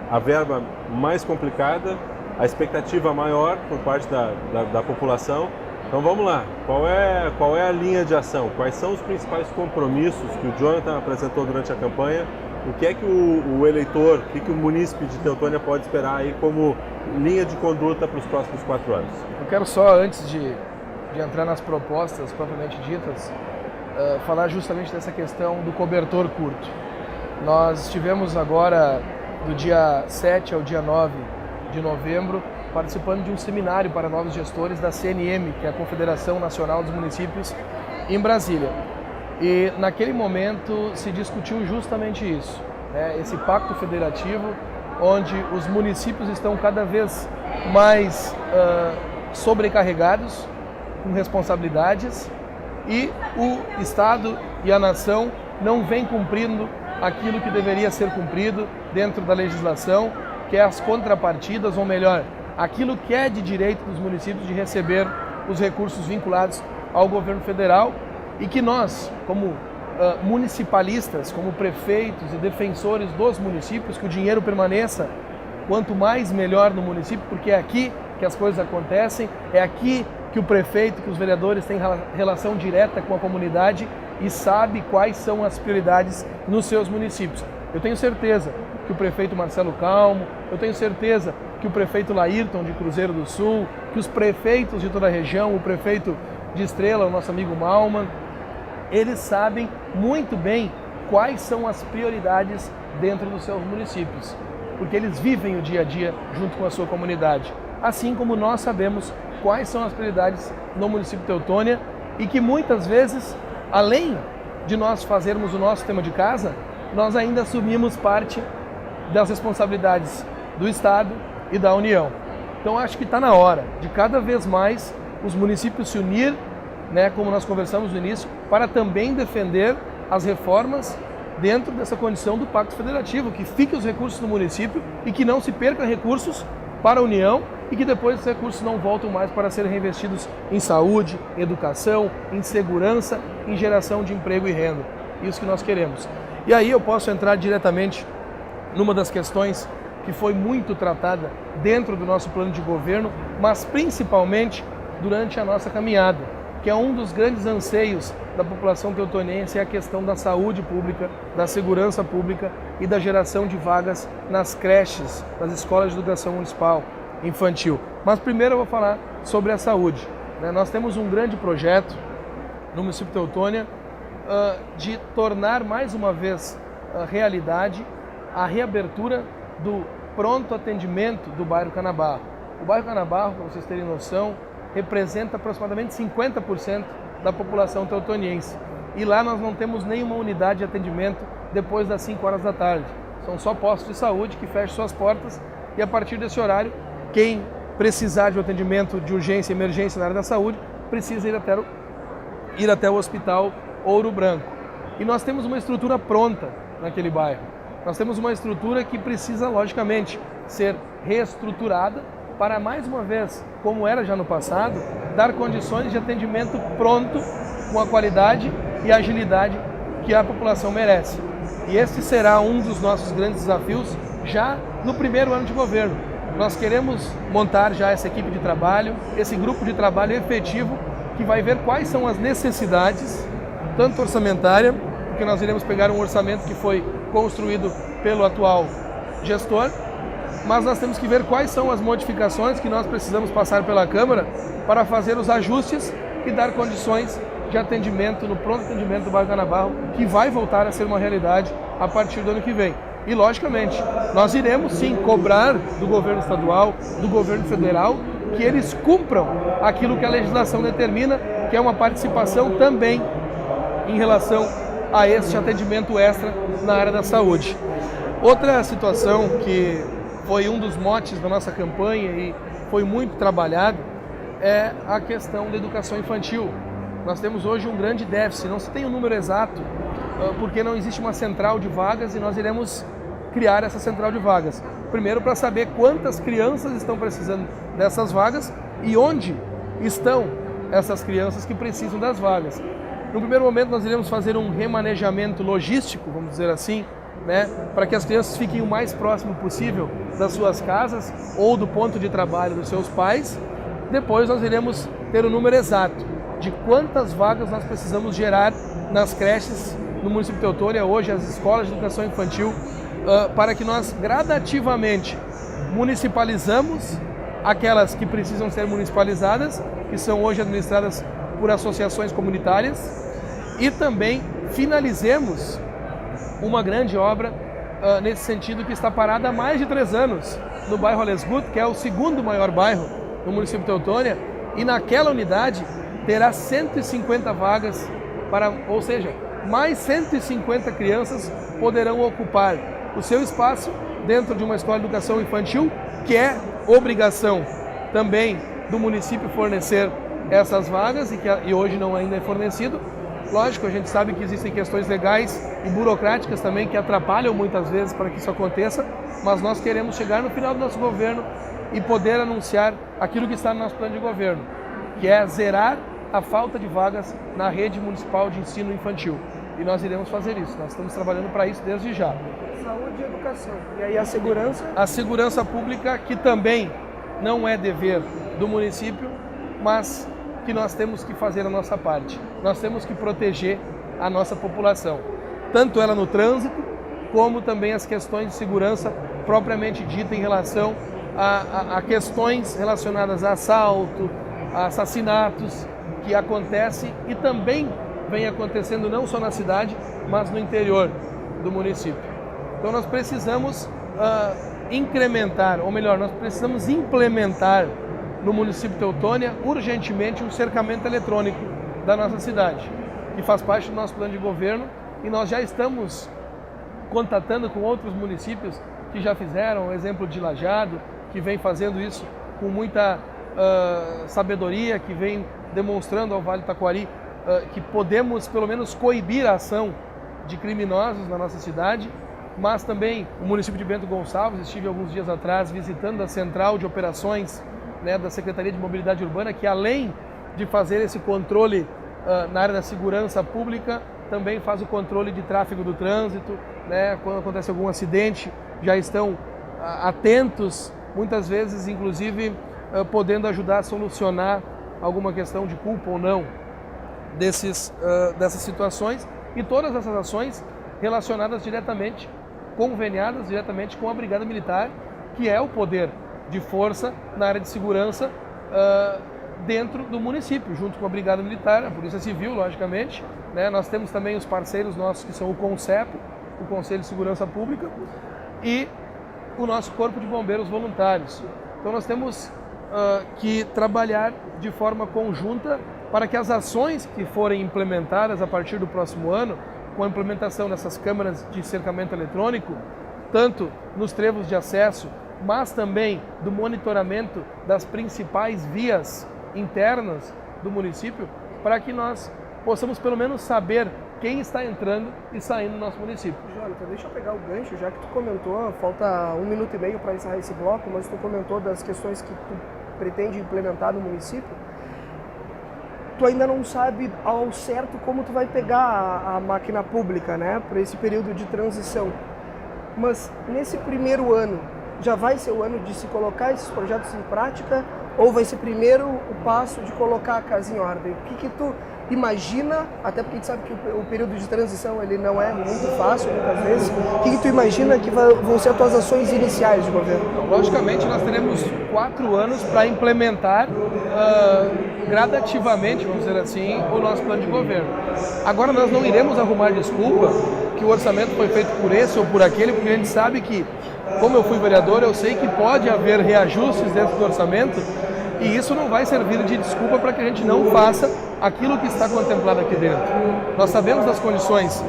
Speaker 2: a verba mais complicada, a expectativa maior por parte da população. Então vamos lá, qual é a linha de ação? Quais são os principais compromissos que o Jonathan apresentou durante a campanha? O que é que o eleitor, o que o munícipe de Teutônia pode esperar aí como linha de conduta para os próximos 4 anos?
Speaker 3: Eu quero só, antes de entrar nas propostas propriamente ditas, falar justamente dessa questão do cobertor curto. Nós estivemos agora, do dia 7 ao dia 9 de novembro, participando de um seminário para novos gestores da CNM, que é a Confederação Nacional dos Municípios, em Brasília. E naquele momento se discutiu justamente isso, né? Esse pacto federativo, onde os municípios estão cada vez mais sobrecarregados, com responsabilidades, e o Estado e a nação não vêm cumprindo aquilo que deveria ser cumprido dentro da legislação, que é as contrapartidas, ou melhor, aquilo que é de direito dos municípios de receber os recursos vinculados ao governo federal, e que nós, como municipalistas, como prefeitos e defensores dos municípios, que o dinheiro permaneça quanto mais melhor no município, porque é aqui que as coisas acontecem, é aqui que o prefeito, que os vereadores têm relação direta com a comunidade e sabe quais são as prioridades nos seus municípios. Eu tenho certeza que o prefeito Marcelo Calmo, eu tenho certeza que o prefeito Laírton de Cruzeiro do Sul, que os prefeitos de toda a região, o prefeito de Estrela, o nosso amigo Malman, eles sabem muito bem quais são as prioridades dentro dos seus municípios, porque eles vivem o dia a dia junto com a sua comunidade, assim como nós sabemos quais são as prioridades no município de Teutônia, e que muitas vezes, além de nós fazermos o nosso tema de casa, nós ainda assumimos parte das responsabilidades do Estado e da União. Então acho que está na hora de cada vez mais os municípios se unir, né, como nós conversamos no início, para também defender as reformas dentro dessa condição do Pacto Federativo, que fiquem os recursos no município e que não se percam recursos para a União, e que depois os recursos não voltam mais para serem reinvestidos em saúde, em educação, em segurança, em geração de emprego e renda. Isso que nós queremos. E aí eu posso entrar diretamente numa das questões que foi muito tratada dentro do nosso plano de governo, mas principalmente durante a nossa caminhada, que é um dos grandes anseios da população teutoniense, é a questão da saúde pública, da segurança pública e da geração de vagas nas creches, nas escolas de educação municipal infantil. Mas primeiro eu vou falar sobre a saúde. Nós temos um grande projeto no município de Teutônia de tornar mais uma vez realidade a reabertura do pronto atendimento do bairro Canabarro. O bairro Canabarro, para vocês terem noção, representa aproximadamente 50% da população teutoniense. E lá nós não temos nenhuma unidade de atendimento depois das 5 horas da tarde. São só postos de saúde que fecham suas portas, e a partir desse horário, quem precisar de um atendimento de urgência e emergência na área da saúde precisa ir até o Hospital Ouro Branco. E nós temos uma estrutura pronta naquele bairro. Nós temos uma estrutura que precisa, logicamente, ser reestruturada para, mais uma vez, como era já no passado, dar condições de atendimento pronto, com a qualidade e agilidade que a população merece. E esse será um dos nossos grandes desafios já no primeiro ano de governo. Nós queremos montar já essa equipe de trabalho, esse grupo de trabalho efetivo, que vai ver quais são as necessidades, tanto orçamentária, porque nós iremos pegar um orçamento que foi construído pelo atual gestor, mas nós temos que ver quais são as modificações que nós precisamos passar pela Câmara para fazer os ajustes e dar condições de atendimento no pronto atendimento do bairro Canabarro, que vai voltar a ser uma realidade a partir do ano que vem. E, logicamente, nós iremos sim cobrar do governo estadual, do governo federal, que eles cumpram aquilo que a legislação determina, que é uma participação também em relação a este atendimento extra na área da saúde. Outra situação que foi um dos motes da nossa campanha e foi muito trabalhado é a questão da educação infantil. Nós temos hoje um grande déficit, não se tem um número exato, porque não existe uma central de vagas e nós iremos criar essa central de vagas. Primeiro, para saber quantas crianças estão precisando dessas vagas e onde estão essas crianças que precisam das vagas. No primeiro momento, nós iremos fazer um remanejamento logístico, vamos dizer assim, né, para que as crianças fiquem o mais próximo possível das suas casas ou do ponto de trabalho dos seus pais. Depois nós iremos ter o número exato de quantas vagas nós precisamos gerar nas creches no município de Teutônia, hoje as escolas de educação infantil, para que nós gradativamente municipalizamos aquelas que precisam ser municipalizadas, que são hoje administradas por associações comunitárias, e também finalizemos uma grande obra nesse sentido, que está parada há mais de 3 anos no bairro Alesgut, que é o segundo maior bairro no município de Teutônia, e naquela unidade terá 150 vagas, ou seja, mais 150 crianças poderão ocupar o seu espaço dentro de uma escola de educação infantil, que é obrigação também do município fornecer essas vagas e hoje não ainda é fornecido. Lógico, a gente sabe que existem questões legais e burocráticas também que atrapalham muitas vezes para que isso aconteça, mas nós queremos chegar no final do nosso governo e poder anunciar aquilo que está no nosso plano de governo, que é zerar a falta de vagas na rede municipal de ensino infantil. E nós iremos fazer isso, nós estamos trabalhando para isso desde já.
Speaker 1: Saúde e educação. E aí a segurança?
Speaker 3: A segurança pública, que também não é dever do município, mas que nós temos que fazer a nossa parte. Nós temos que proteger a nossa população, tanto ela no trânsito, como também as questões de segurança propriamente dita em relação a questões relacionadas a assalto, a assassinatos que acontecem e também vem acontecendo não só na cidade, mas no interior do município. Então nós precisamos incrementar, ou melhor, nós precisamos implementar no município de Teutônia urgentemente um cercamento eletrônico da nossa cidade, que faz parte do nosso plano de governo, e nós já estamos contatando com outros municípios que já fizeram, o exemplo de Lajeado, que vem fazendo isso com muita sabedoria, que vem demonstrando ao Vale do Taquari que podemos pelo menos coibir a ação de criminosos na nossa cidade, mas também o município de Bento Gonçalves. Estive alguns dias atrás visitando a central de operações, né, da Secretaria de Mobilidade Urbana, que além de fazer esse controle na área da segurança pública, também faz o controle de tráfego do trânsito, né, quando acontece algum acidente, já estão atentos, muitas vezes inclusive podendo ajudar a solucionar alguma questão de culpa ou não dessas situações, e todas essas ações relacionadas diretamente, conveniadas diretamente com a Brigada Militar, que é o poder de força na área de segurança dentro do município, junto com a Brigada Militar, a Polícia Civil, logicamente, né? Nós temos também os parceiros nossos, que são o CONCEP, o Conselho de Segurança Pública, e o nosso Corpo de Bombeiros Voluntários. Então nós temos que trabalhar de forma conjunta para que as ações que forem implementadas a partir do próximo ano, com a implementação dessas câmaras de cercamento eletrônico, tanto nos trevos de acesso, mas também do monitoramento das principais vias internas do município, para que nós possamos pelo menos saber quem está entrando e saindo do nosso município.
Speaker 1: Jonathan, deixa eu pegar o gancho, já que tu comentou, falta 1 minuto e meio para encerrar esse bloco, mas tu comentou das questões que tu pretende implementar no município. Tu ainda não sabe ao certo como tu vai pegar a máquina pública, né, para esse período de transição. Mas nesse primeiro ano, já vai ser o ano de se colocar esses projetos em prática, ou vai ser primeiro o passo de colocar a casa em ordem? O que tu imagina, até porque a gente sabe que o período de transição ele não é muito fácil muitas vezes, o que tu imagina que vão ser as tuas ações iniciais de governo?
Speaker 3: Logicamente nós teremos 4 anos para implementar gradativamente, vamos dizer assim, o nosso plano de governo. Agora nós não iremos arrumar desculpa que o orçamento foi feito por esse ou por aquele, porque a gente sabe que, como eu fui vereador, eu sei que pode haver reajustes dentro do orçamento, E isso não vai servir de desculpa para que a gente não faça aquilo que está contemplado aqui dentro. Nós sabemos das condições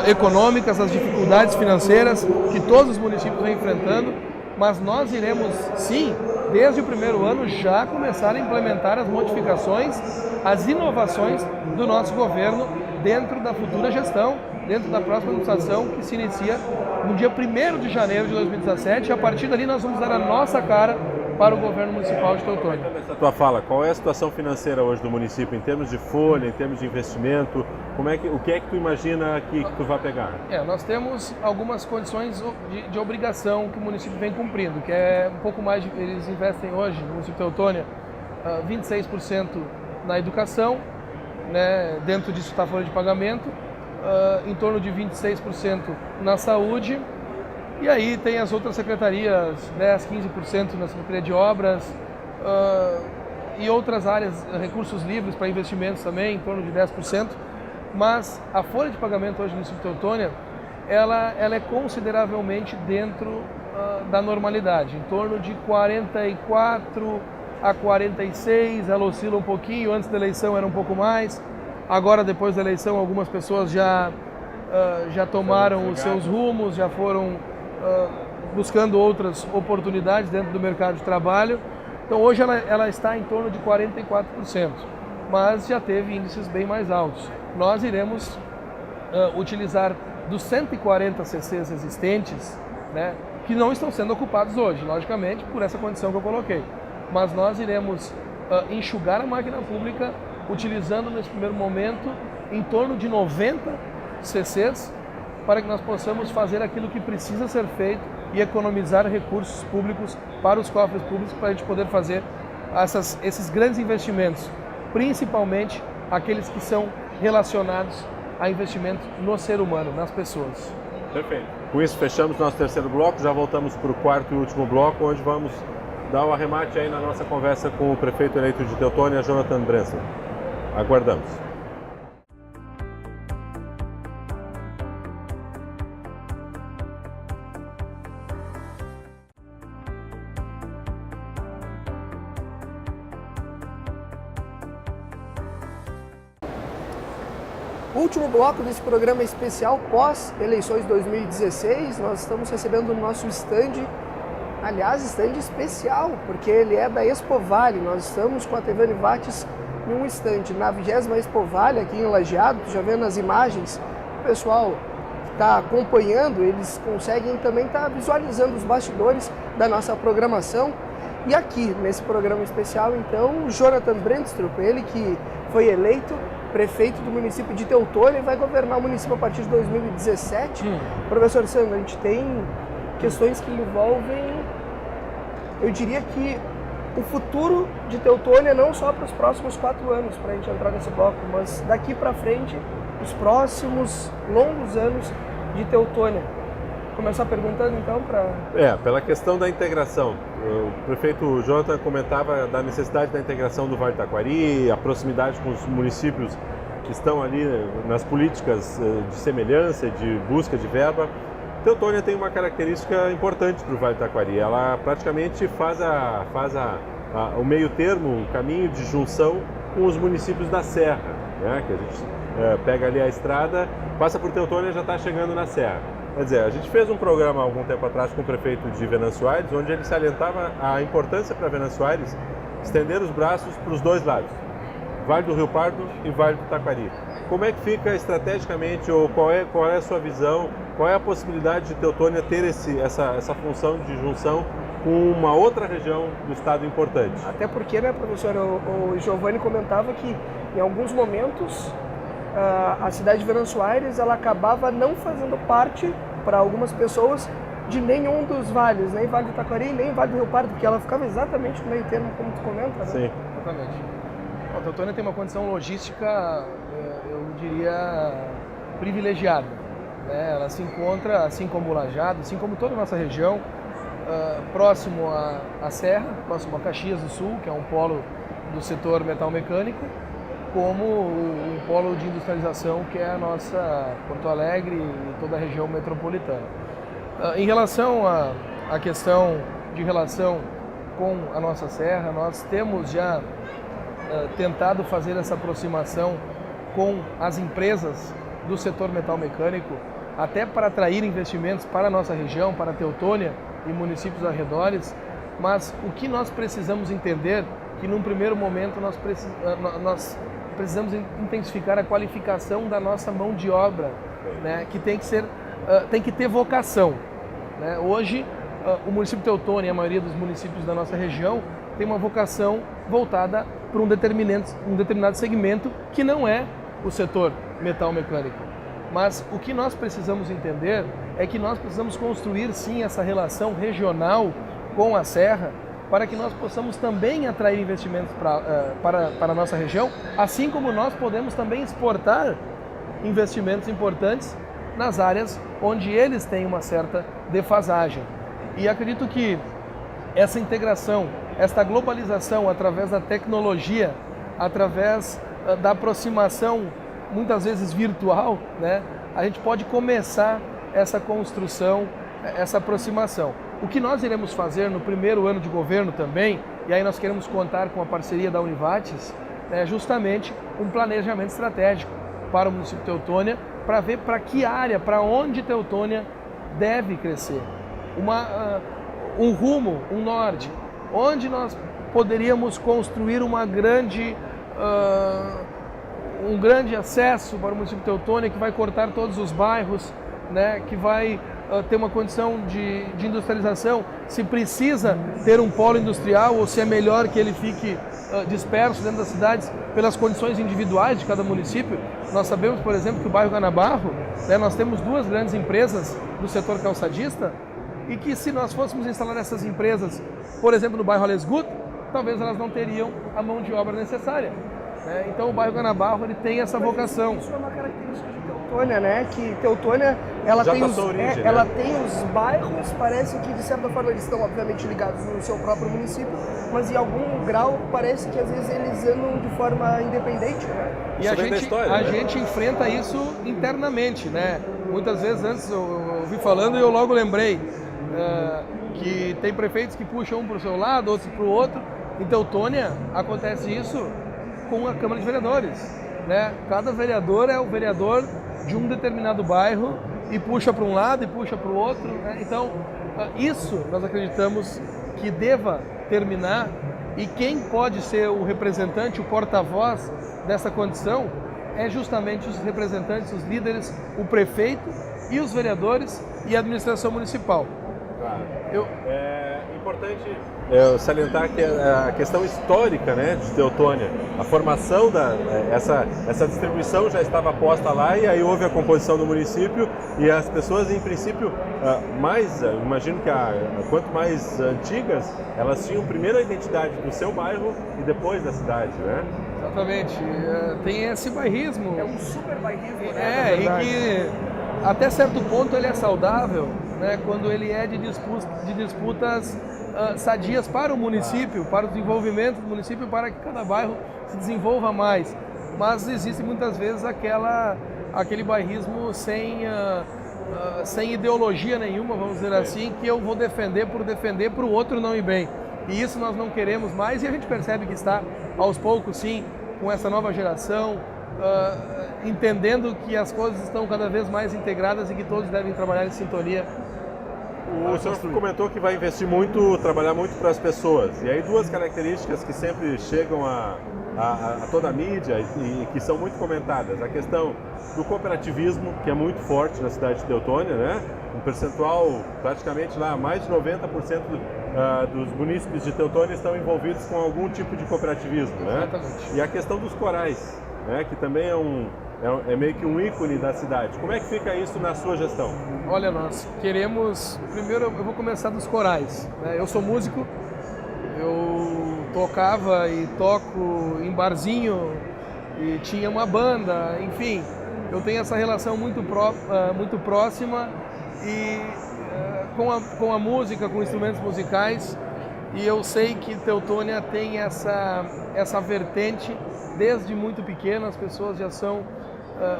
Speaker 3: econômicas, das dificuldades financeiras que todos os municípios vêm enfrentando, mas nós iremos, sim, desde o primeiro ano, já começar a implementar as modificações, as inovações do nosso governo dentro da futura gestão, dentro da próxima administração, que se inicia no dia 1º de janeiro de 2017, e a partir dali nós vamos dar a nossa cara para o governo municipal de Teutônia.
Speaker 2: Essa tua fala, qual é a situação financeira hoje do município, em termos de folha, em termos de investimento? O que é que tu imagina que tu vai pegar?
Speaker 3: Nós temos algumas condições de obrigação que o município vem cumprindo, que é um pouco mais, eles investem hoje no município de Teutônia 26% na educação, né, dentro disso está a folha de pagamento, em torno de 26% na saúde. E aí tem as outras secretarias, 10%, 15% na Secretaria de Obras e outras áreas, recursos livres para investimentos também, em torno de 10%. Mas a folha de pagamento hoje no município de Teutônia, ela é consideravelmente dentro da normalidade, em torno de 44 a 46, ela oscila um pouquinho, antes da eleição era um pouco mais, agora depois da eleição algumas pessoas já tomaram os seus rumos, já foram buscando outras oportunidades dentro do mercado de trabalho. Então hoje ela está em torno de 44%, mas já teve índices bem mais altos. Nós iremos utilizar dos 140 CCs existentes, né, que não estão sendo ocupados hoje, logicamente, por essa condição que eu coloquei. Mas nós iremos enxugar a máquina pública utilizando nesse primeiro momento em torno de 90 CCs, para que nós possamos fazer aquilo que precisa ser feito e economizar recursos públicos para os cofres públicos, para a gente poder fazer esses grandes investimentos, principalmente aqueles que são relacionados a investimento no ser humano, nas pessoas.
Speaker 2: Perfeito. Com isso fechamos nosso terceiro bloco, já voltamos para o quarto e último bloco, onde vamos dar o arremate aí na nossa conversa com o prefeito eleito de Teutônia, Jonathan Brenzel. Aguardamos.
Speaker 1: Último bloco desse programa especial pós-eleições 2016, nós estamos recebendo o nosso stand, aliás, stand especial, porque ele é da Expovale. Nós estamos com a TV Univates em um stand na 20ª Expovale, aqui em Lajeado. Tu já vendo as imagens, o pessoal que está acompanhando, eles conseguem também estar visualizando os bastidores da nossa programação. E aqui, nesse programa especial, então, o Jonathan Brenzel, ele que foi eleito prefeito do município de Teutônia e vai governar o município a partir de 2017. Professor Sandro, a gente tem questões que envolvem, eu diria que o futuro de Teutônia, não só para os próximos 4 anos, para a gente entrar nesse bloco, mas daqui para frente, os próximos longos anos de Teutônia. Começar perguntando então para...
Speaker 2: Pela questão da integração. O prefeito Jonathan comentava da necessidade da integração do Vale do Taquari, a proximidade com os municípios que estão ali nas políticas de semelhança, de busca de verba. Teutônia tem uma característica importante para o Vale do Taquari. Ela praticamente faz o meio termo, o caminho de junção com os municípios da Serra, né? Que a gente pega ali a estrada, passa por Teutônia e já está chegando na Serra. Quer dizer, a gente fez um programa há algum tempo atrás com o prefeito de Venâncio Aires, onde ele salientava a importância para Venâncio Aires estender os braços para os dois lados, Vale do Rio Pardo e Vale do Taquari. Como é que fica estrategicamente, ou qual é a sua visão, qual é a possibilidade de Teutônia ter essa função de junção com uma outra região do estado importante?
Speaker 1: Até porque, né, professor, o Giovanni comentava que em alguns momentos a cidade de Venâncio Aires ela acabava não fazendo parte, para algumas pessoas, de nenhum dos vales, nem Vale do Taquari, nem Vale do Rio Pardo, porque ela ficava exatamente no meio termo, como tu comenta, né?
Speaker 2: Sim.
Speaker 3: Exatamente. A Teutônia tem uma condição logística, eu diria, privilegiada, né? Ela se encontra, assim como o Lajeado, assim como toda a nossa região, próximo à Serra, próximo a Caxias do Sul, que é um polo do setor metal-mecânico, como um polo de industrialização que é a nossa Porto Alegre e toda a região metropolitana. Em relação à questão de relação com a nossa serra. Nós temos já tentado fazer essa aproximação com as empresas do setor metal mecânico, até para atrair investimentos para a nossa região, para Teutônia e municípios arredores. Mas o que nós precisamos entender, que num primeiro momento nós precisamos intensificar a qualificação da nossa mão de obra, né, que tem que ter vocação, né? Hoje, o município de Teutônia e a maioria dos municípios da nossa região tem uma vocação voltada para um determinado segmento que não é o setor metal mecânico. Mas o que nós precisamos entender é que nós precisamos construir sim essa relação regional com a Serra, para que nós possamos também atrair investimentos para a nossa região, assim como nós podemos também exportar investimentos importantes nas áreas onde eles têm uma certa defasagem. E acredito que essa integração, esta globalização através da tecnologia, através da aproximação muitas vezes virtual, né, a gente pode começar essa construção, essa aproximação. O que nós iremos fazer no primeiro ano de governo também, e aí nós queremos contar com a parceria da Univates, é justamente um planejamento estratégico para o município de Teutônia, para ver para que área, para onde Teutônia deve crescer. Um rumo, um norte, onde nós poderíamos construir um grande acesso para o município de Teutônia, que vai cortar todos os bairros, né, que vai ter uma condição de industrialização, se precisa ter um polo industrial ou se é melhor que ele fique disperso dentro das cidades pelas condições individuais de cada município. Nós sabemos, por exemplo, que o bairro Guanabarro, né, nós temos duas grandes empresas do setor calçadista e que se nós fôssemos instalar essas empresas, por exemplo, no bairro Alesgut, talvez elas não teriam a mão de obra necessária. Então o bairro Guanabarro ele tem essa vocação.
Speaker 1: Isso é uma característica de Teutônia, né? Que Teutônia ela tem os bairros, parece que de certa forma eles estão obviamente ligados no seu próprio município, mas em algum grau parece que às vezes eles andam de forma independente, né?
Speaker 3: E a gente enfrenta isso internamente, né? Muitas vezes antes eu ouvi falando e eu logo lembrei que tem prefeitos que puxam um para o seu lado, outros para o outro. Em Teutônia acontece isso com a Câmara de Vereadores, né? Cada vereador é o vereador de um determinado bairro e puxa para um lado e puxa para o outro, né? Então, isso nós acreditamos que deva terminar, e quem pode ser o representante, o porta-voz dessa condição é justamente os representantes, os líderes, o prefeito e os vereadores e a administração municipal.
Speaker 2: É importante salientar que a questão histórica, né, de Teutônia, a formação essa distribuição já estava posta lá, e aí houve a composição do município, e as pessoas, em princípio, imagino que quanto mais antigas, elas tinham primeiro a identidade do seu bairro e depois da cidade, né?
Speaker 3: Exatamente, tem esse bairrismo.
Speaker 1: É um super bairrismo, né?
Speaker 3: E que até certo ponto ele é saudável, né, quando ele é de disputas sadias para o município, para o desenvolvimento do município, para que cada bairro se desenvolva mais. Mas existe muitas vezes aquele bairrismo sem ideologia nenhuma, vamos dizer assim, que eu vou defender para o outro não ir bem. E isso nós não queremos mais, e a gente percebe que está aos poucos, sim, com essa nova geração, entendendo que as coisas estão cada vez mais integradas e que todos devem trabalhar em sintonia.
Speaker 2: O senhor comentou que vai investir muito, trabalhar muito para as pessoas. E aí duas características que sempre chegam a toda a mídia e que são muito comentadas. A questão do cooperativismo, que é muito forte na cidade de Teutônia, né? Um percentual, praticamente lá, mais de 90% dos munícipes de Teutônia estão envolvidos com algum tipo de cooperativismo, né?
Speaker 3: Exatamente.
Speaker 2: E a questão dos corais, né? Que também é meio que um ícone da cidade. Como é que fica isso na sua gestão?
Speaker 3: Olha, nós queremos... Primeiro eu vou começar dos corais, né? Eu sou músico, eu tocava e toco em barzinho e tinha uma banda, enfim. Eu tenho essa relação muito próxima e com a música, com instrumentos musicais, e eu sei que Teutônia tem essa vertente desde muito pequena. As pessoas já são,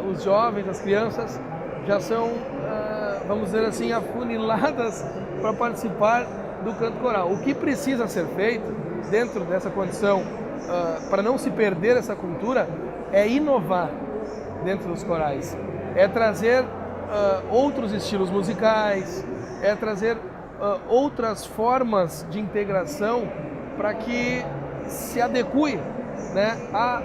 Speaker 3: os jovens, as crianças, já são, vamos dizer assim, afuniladas para participar do canto coral. O que precisa ser feito dentro dessa condição, para não se perder essa cultura, é inovar dentro dos corais, é trazer outros estilos musicais, é trazer outras formas de integração para que se adeque, né,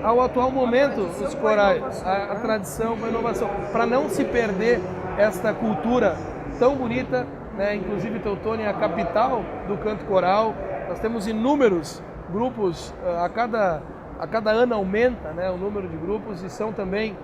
Speaker 3: ao atual momento dos corais, a tradição com a inovação, para não se perder esta cultura tão bonita, né? Inclusive Teutônia é a capital do canto coral, nós temos inúmeros grupos, a cada ano aumenta, né, o número de grupos, e são também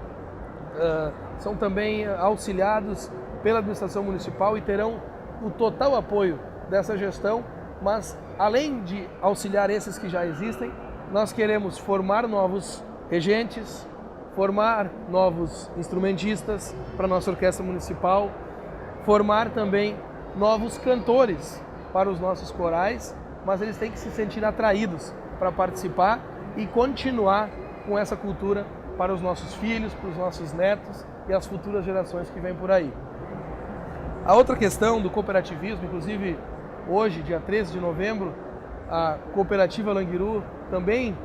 Speaker 3: auxiliados pela administração municipal e terão o total apoio dessa gestão, mas além de auxiliar esses que já existem, nós queremos formar novos regentes, formar novos instrumentistas para a nossa orquestra municipal, formar também novos cantores para os nossos corais, mas eles têm que se sentir atraídos para participar e continuar com essa cultura para os nossos filhos, para os nossos netos e as futuras gerações que vêm por aí. A outra questão do cooperativismo, inclusive hoje, dia 13 de novembro, a Cooperativa Languiru também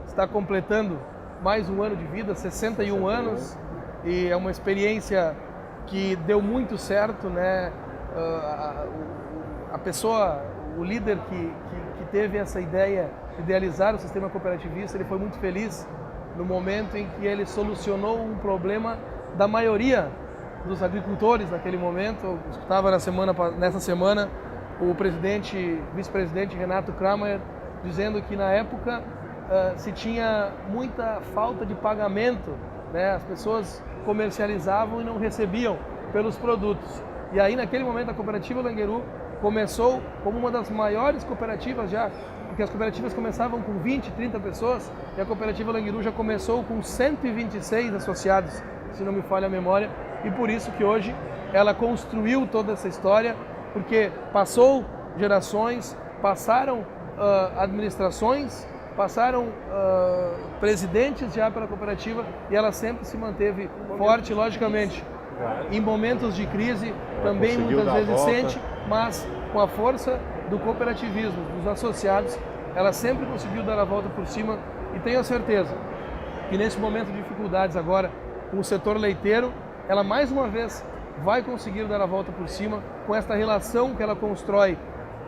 Speaker 3: está completando mais um ano de vida, 61 anos, e é uma experiência que deu muito certo, né? A pessoa, o líder que teve essa ideia de idealizar o sistema cooperativista, ele foi muito feliz no momento em que ele solucionou um problema da maioria dos agricultores naquele momento. Eu escutava nessa semana o vice-presidente Renato Kramer dizendo que na época se tinha muita falta de pagamento, né? As pessoas comercializavam e não recebiam pelos produtos. E aí naquele momento a Cooperativa Languiru começou como uma das maiores cooperativas já, porque as cooperativas começavam com 20, 30 pessoas, e a Cooperativa Languiru já começou com 126 associados, se não me falha a memória, e por isso que hoje ela construiu toda essa história, porque passou gerações, passaram administrações, passaram presidentes já pela cooperativa, e ela sempre se manteve forte, logicamente. Em momentos de crise também muitas vezes sente, mas com a força do cooperativismo, dos associados, ela sempre conseguiu dar a volta por cima, e tenho a certeza que nesse momento de dificuldades agora, com o setor leiteiro, ela mais uma vez vai conseguir dar a volta por cima com esta relação que ela constrói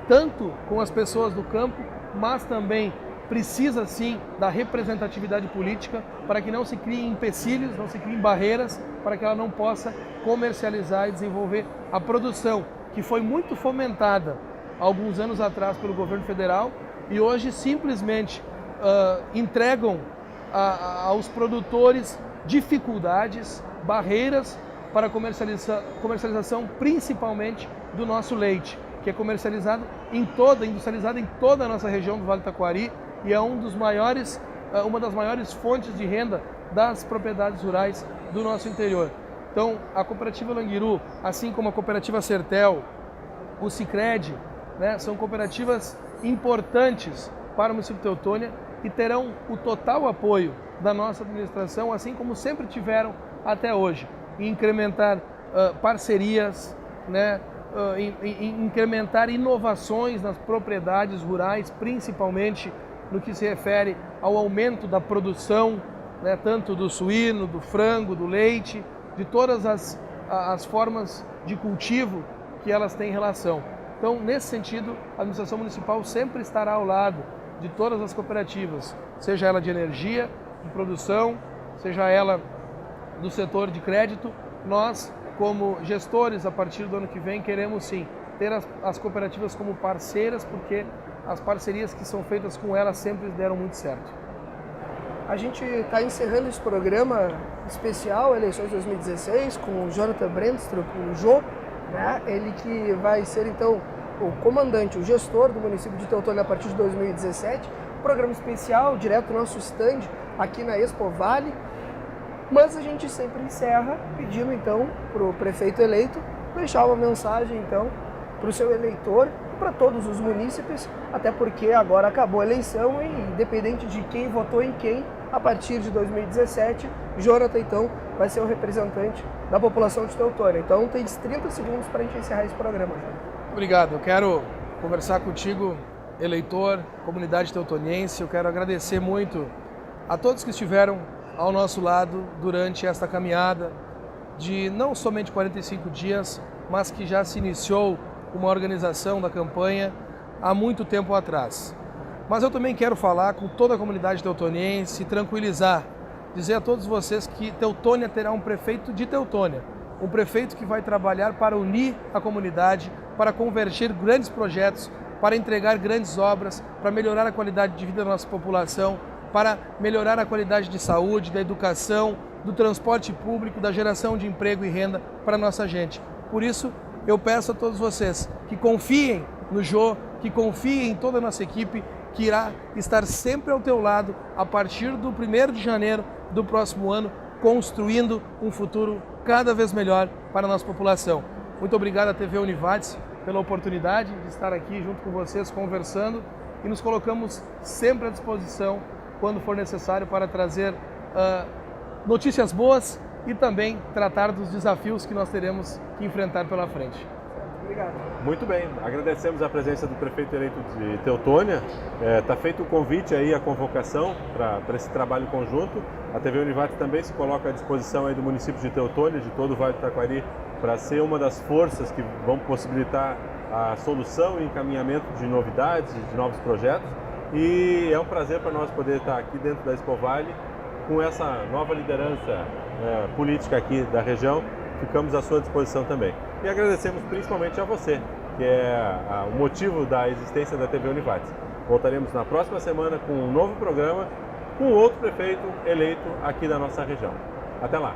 Speaker 3: tanto com as pessoas do campo, mas também precisa sim da representatividade política para que não se criem empecilhos, não se criem barreiras, para que ela não possa comercializar e desenvolver a produção, que foi muito fomentada há alguns anos atrás pelo governo federal, e hoje simplesmente entregam aos produtores dificuldades, barreiras para a comercialização, principalmente do nosso leite, que é industrializado em toda a nossa região do Vale do Taquari, e é uma das maiores fontes de renda das propriedades rurais do nosso interior. Então, a Cooperativa Languiru, assim como a Cooperativa Sertel, o Sicredi, né, são cooperativas importantes para o município de Teutônia e terão o total apoio da nossa administração, assim como sempre tiveram até hoje, em incrementar parcerias, né, em incrementar inovações nas propriedades rurais, principalmente no que se refere ao aumento da produção, né, tanto do suíno, do frango, do leite, de todas as formas de cultivo que elas têm relação. Então, nesse sentido, a administração municipal sempre estará ao lado de todas as cooperativas, seja ela de energia, de produção, seja ela do setor de crédito. Nós, como gestores, a partir do ano que vem, queremos sim ter as cooperativas como parceiras, porque as parcerias que são feitas com elas sempre deram muito certo.
Speaker 1: A gente está encerrando esse programa especial, Eleições 2016, com o Jonathan Brandstrup, o Jô, né? Ele que vai ser então o comandante, o gestor do município de Teutônia a partir de 2017. Programa especial, direto do nosso stand aqui na Expo Vale. Mas a gente sempre encerra pedindo então para o prefeito eleito deixar uma mensagem então para o seu eleitor e para todos os munícipes, até porque agora acabou a eleição e independente de quem votou em quem, a partir de 2017, Jonathan então vai ser o representante da população de Teutônia. Então tem 30 segundos para a gente encerrar esse programa.
Speaker 3: Obrigado, eu quero conversar contigo, eleitor, comunidade teutoniense. Eu quero agradecer muito a todos que estiveram ao nosso lado durante esta caminhada de não somente 45 dias, mas que já se iniciou uma organização da campanha há muito tempo atrás. Mas eu também quero falar com toda a comunidade teutoniense, tranquilizar, dizer a todos vocês que Teutônia terá um prefeito de Teutônia, um prefeito que vai trabalhar para unir a comunidade, para convergir grandes projetos, para entregar grandes obras, para melhorar a qualidade de vida da nossa população, para melhorar a qualidade de saúde, da educação, do transporte público, da geração de emprego e renda para a nossa gente. Por isso, eu peço a todos vocês que confiem no Jô, que confiem em toda a nossa equipe, que irá estar sempre ao teu lado a partir do 1º de janeiro do próximo ano, construindo um futuro cada vez melhor para a nossa população. Muito obrigado à TV Univates pela oportunidade de estar aqui junto com vocês conversando, e nos colocamos sempre à disposição quando for necessário para trazer notícias boas e também tratar dos desafios que nós teremos que enfrentar pela frente.
Speaker 1: Obrigado.
Speaker 2: Muito bem, agradecemos a presença do prefeito eleito de Teutônia. Está feito o convite aí, a convocação para esse trabalho conjunto. A TV Univates também se coloca à disposição aí do município de Teutônia, de todo o Vale do Taquari, para ser uma das forças que vão possibilitar a solução e encaminhamento de novidades, de novos projetos. E é um prazer para nós poder estar aqui dentro da Expovale com essa nova liderança política aqui da região. Ficamos à sua disposição também. E agradecemos principalmente a você, que é o motivo da existência da TV Univates. Voltaremos na próxima semana com um novo programa, com outro prefeito eleito aqui da nossa região. Até lá!